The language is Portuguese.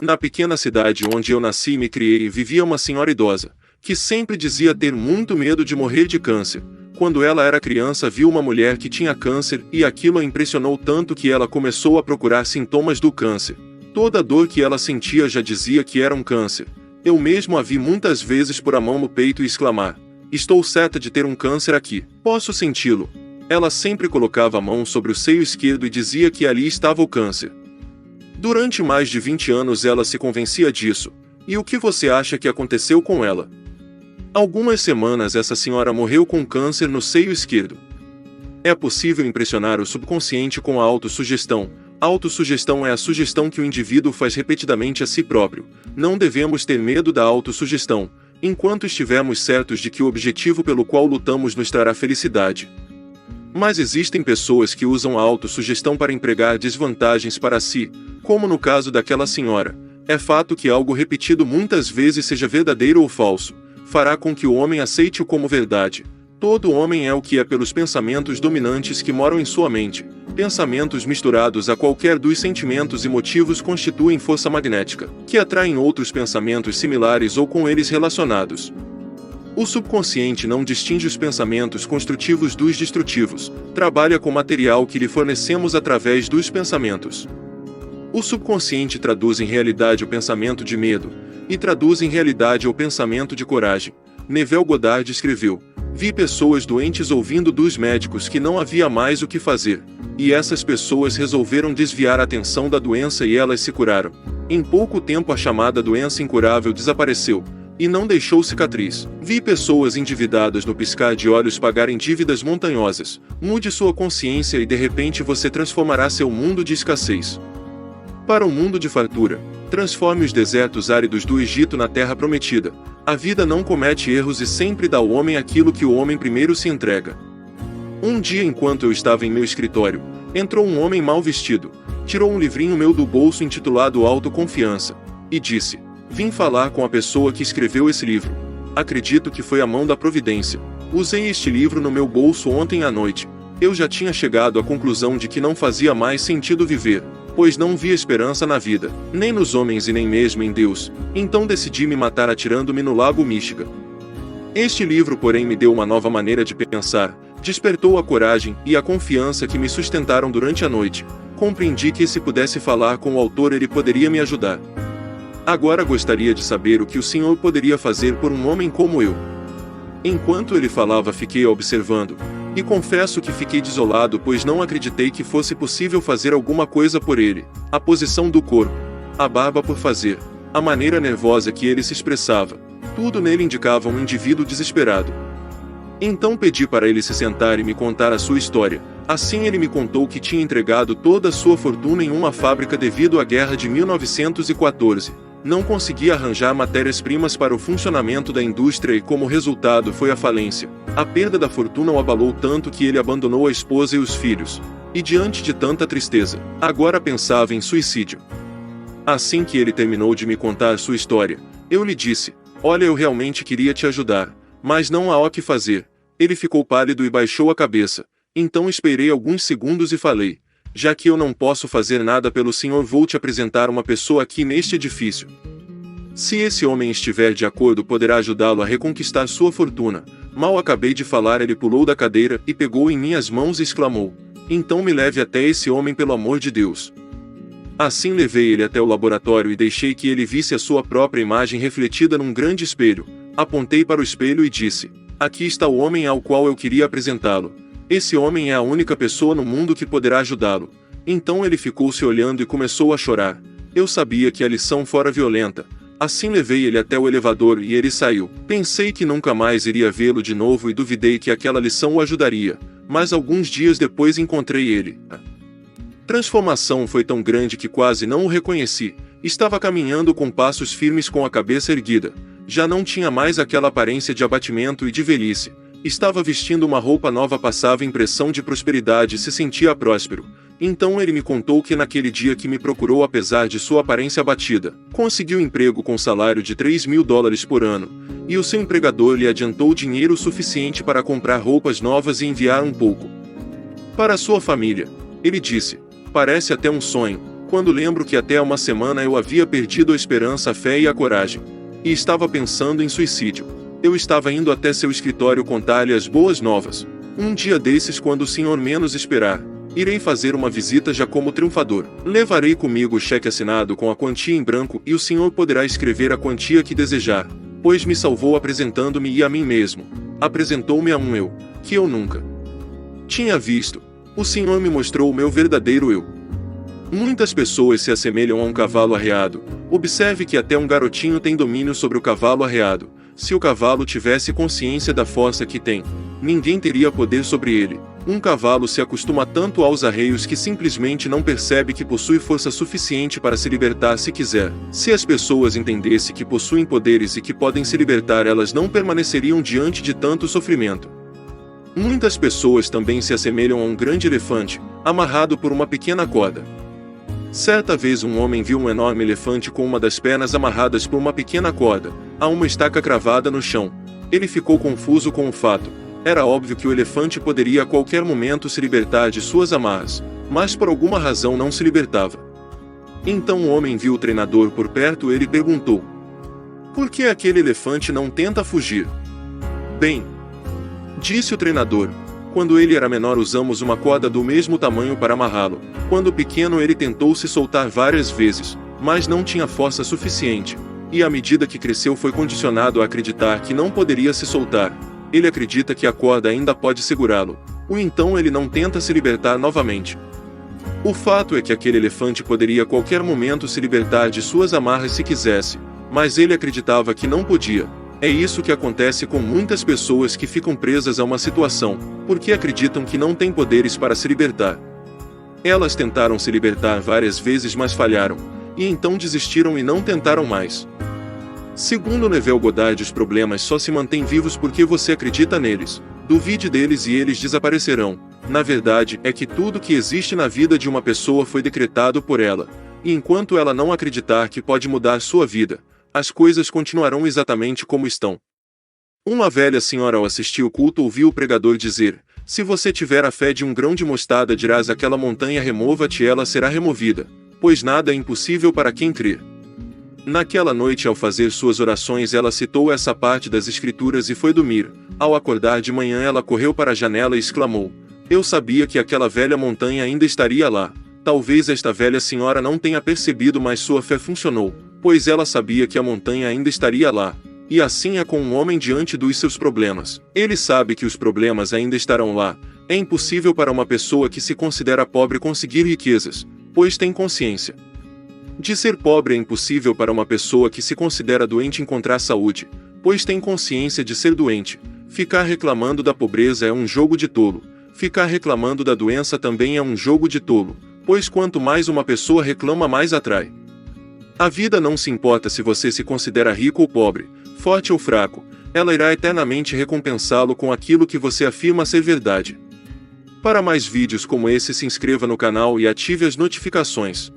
Na pequena cidade onde eu nasci e me criei vivia uma senhora idosa, que sempre dizia ter muito medo de morrer de câncer. Quando ela era criança viu uma mulher que tinha câncer e aquilo a impressionou tanto que ela começou a procurar sintomas do câncer. Toda a dor que ela sentia já dizia que era um câncer. Eu mesmo a vi muitas vezes pôr a mão no peito e exclamar: "Estou certa de ter um câncer aqui. Posso senti-lo." Ela sempre colocava a mão sobre o seio esquerdo e dizia que ali estava o câncer. Durante mais de 20 anos ela se convencia disso. E o que você acha que aconteceu com ela? Algumas semanas essa senhora morreu com câncer no seio esquerdo. É possível impressionar o subconsciente com a autossugestão. A autossugestão é a sugestão que o indivíduo faz repetidamente a si próprio. Não devemos ter medo da autossugestão, enquanto estivermos certos de que o objetivo pelo qual lutamos nos trará felicidade. Mas existem pessoas que usam a autossugestão para empregar desvantagens para si, como no caso daquela senhora. É fato que algo repetido muitas vezes, seja verdadeiro ou falso, fará com que o homem aceite-o como verdade. Todo homem é o que é pelos pensamentos dominantes que moram em sua mente. Pensamentos misturados a qualquer dos sentimentos e motivos constituem força magnética, que atraem outros pensamentos similares ou com eles relacionados. O subconsciente não distingue os pensamentos construtivos dos destrutivos, trabalha com material que lhe fornecemos através dos pensamentos. O subconsciente traduz em realidade o pensamento de medo, e traduz em realidade o pensamento de coragem. Neville Goddard escreveu: "Vi pessoas doentes ouvindo dos médicos que não havia mais o que fazer, e essas pessoas resolveram desviar a atenção da doença e elas se curaram. Em pouco tempo a chamada doença incurável desapareceu, e não deixou cicatriz. Vi pessoas endividadas no piscar de olhos pagarem dívidas montanhosas. Mude sua consciência e de repente você transformará seu mundo de escassez para um mundo de fartura. Transforme os desertos áridos do Egito na terra prometida. A vida não comete erros e sempre dá ao homem aquilo que o homem primeiro se entrega." Um dia, enquanto eu estava em meu escritório, entrou um homem mal vestido, tirou um livrinho meu do bolso intitulado Autoconfiança, e disse: "Vim falar com a pessoa que escreveu esse livro. Acredito que foi a mão da providência. Usei este livro no meu bolso ontem à noite. Eu já tinha chegado à conclusão de que não fazia mais sentido viver, pois não via esperança na vida, nem nos homens e nem mesmo em Deus. Então decidi me matar atirando-me no lago Michigan. Este livro, porém, me deu uma nova maneira de pensar, despertou a coragem e a confiança que me sustentaram durante a noite. Compreendi que se pudesse falar com o autor ele poderia me ajudar. Agora gostaria de saber o que o senhor poderia fazer por um homem como eu." Enquanto ele falava fiquei observando, e confesso que fiquei desolado pois não acreditei que fosse possível fazer alguma coisa por ele. A posição do corpo, a barba por fazer, a maneira nervosa que ele se expressava, tudo nele indicava um indivíduo desesperado. Então pedi para ele se sentar e me contar a sua história. Assim ele me contou que tinha entregado toda a sua fortuna em uma fábrica devido à guerra de 1914. Não conseguia arranjar matérias-primas para o funcionamento da indústria e como resultado foi a falência. A perda da fortuna o abalou tanto que ele abandonou a esposa e os filhos. E diante de tanta tristeza, agora pensava em suicídio. Assim que ele terminou de me contar sua história, eu lhe disse: "Olha, eu realmente queria te ajudar, mas não há o que fazer." Ele ficou pálido e baixou a cabeça. Então esperei alguns segundos e falei: "Já que eu não posso fazer nada pelo senhor, vou te apresentar uma pessoa aqui neste edifício. Se esse homem estiver de acordo, poderá ajudá-lo a reconquistar sua fortuna." Mal acabei de falar, ele pulou da cadeira e pegou em minhas mãos e exclamou: "Então me leve até esse homem, pelo amor de Deus." Assim levei ele até o laboratório e deixei que ele visse a sua própria imagem refletida num grande espelho. Apontei para o espelho e disse: "Aqui está o homem ao qual eu queria apresentá-lo. Esse homem é a única pessoa no mundo que poderá ajudá-lo." Então ele ficou se olhando e começou a chorar. Eu sabia que a lição fora violenta. Assim levei ele até o elevador e ele saiu. Pensei que nunca mais iria vê-lo de novo e duvidei que aquela lição o ajudaria. Mas alguns dias depois encontrei ele. A transformação foi tão grande que quase não o reconheci. Estava caminhando com passos firmes com a cabeça erguida. Já não tinha mais aquela aparência de abatimento e de velhice. Estava vestindo uma roupa nova, passava impressão de prosperidade e se sentia próspero. Então ele me contou que naquele dia que me procurou, apesar de sua aparência abatida, conseguiu emprego com salário de $3.000 por ano, e o seu empregador lhe adiantou dinheiro suficiente para comprar roupas novas e enviar um pouco para sua família. Ele disse: "Parece até um sonho." quando lembro que até há uma semana eu havia perdido a esperança, a fé e a coragem. E estava pensando em suicídio. Eu estava indo até seu escritório contar-lhe as boas novas. Um dia desses, quando o senhor menos esperar, irei fazer uma visita já como triunfador. Levarei comigo o cheque assinado com a quantia em branco e o senhor poderá escrever a quantia que desejar, pois me salvou apresentando-me e a mim mesmo. Apresentou-me a um eu, que eu nunca tinha visto. O senhor me mostrou o meu verdadeiro eu. Muitas pessoas se assemelham a um cavalo arreado. Observe que até um garotinho tem domínio sobre o cavalo arreado. Se o cavalo tivesse consciência da força que tem, ninguém teria poder sobre ele. Um cavalo se acostuma tanto aos arreios que simplesmente não percebe que possui força suficiente para se libertar se quiser. Se as pessoas entendessem que possuem poderes e que podem se libertar, elas não permaneceriam diante de tanto sofrimento. Muitas pessoas também se assemelham a um grande elefante, amarrado por uma pequena corda. Certa vez um homem viu um enorme elefante com uma das pernas amarradas por uma pequena corda, a uma estaca cravada no chão. Ele ficou confuso com o fato. Era óbvio que o elefante poderia a qualquer momento se libertar de suas amarras, mas por alguma razão não se libertava. Então o homem viu o treinador por perto e ele perguntou: "Por que aquele elefante não tenta fugir?" "Bem", disse o treinador, "quando ele era menor usamos uma corda do mesmo tamanho para amarrá-lo. Quando pequeno ele tentou se soltar várias vezes, mas não tinha força suficiente, e à medida que cresceu foi condicionado a acreditar que não poderia se soltar. Ele acredita que a corda ainda pode segurá-lo, ou então ele não tenta se libertar novamente. O fato é que aquele elefante poderia a qualquer momento se libertar de suas amarras se quisesse, mas ele acreditava que não podia. É isso que acontece com muitas pessoas que ficam presas a uma situação, porque acreditam que não têm poderes para se libertar. Elas tentaram se libertar várias vezes, mas falharam, e então desistiram e não tentaram mais. Segundo Neville Goddard, os problemas só se mantêm vivos porque você acredita neles. Duvide deles e eles desaparecerão. Na verdade, é que tudo que existe na vida de uma pessoa foi decretado por ela, e enquanto ela não acreditar que pode mudar sua vida, as coisas continuarão exatamente como estão. Uma velha senhora, ao assistir o culto, ouviu o pregador dizer: "Se você tiver a fé de um grão de mostarda, dirás àquela montanha: remova-te, e ela será removida, pois nada é impossível para quem crer." Naquela noite, ao fazer suas orações, ela citou essa parte das Escrituras e foi dormir. Ao acordar de manhã, ela correu para a janela e exclamou: "Eu sabia que aquela velha montanha ainda estaria lá." Talvez esta velha senhora não tenha percebido, mas sua fé funcionou, pois ela sabia que a montanha ainda estaria lá. E assim é com um homem diante dos seus problemas. Ele sabe que os problemas ainda estarão lá. É impossível para uma pessoa que se considera pobre conseguir riquezas, pois tem consciência de ser pobre. É impossível para uma pessoa que se considera doente encontrar saúde, pois tem consciência de ser doente. Ficar reclamando da pobreza é um jogo de tolo. Ficar reclamando da doença também é um jogo de tolo, pois quanto mais uma pessoa reclama, mais atrai. A vida não se importa se você se considera rico ou pobre, forte ou fraco, ela irá eternamente recompensá-lo com aquilo que você afirma ser verdade. Para mais vídeos como esse, se inscreva no canal e ative as notificações.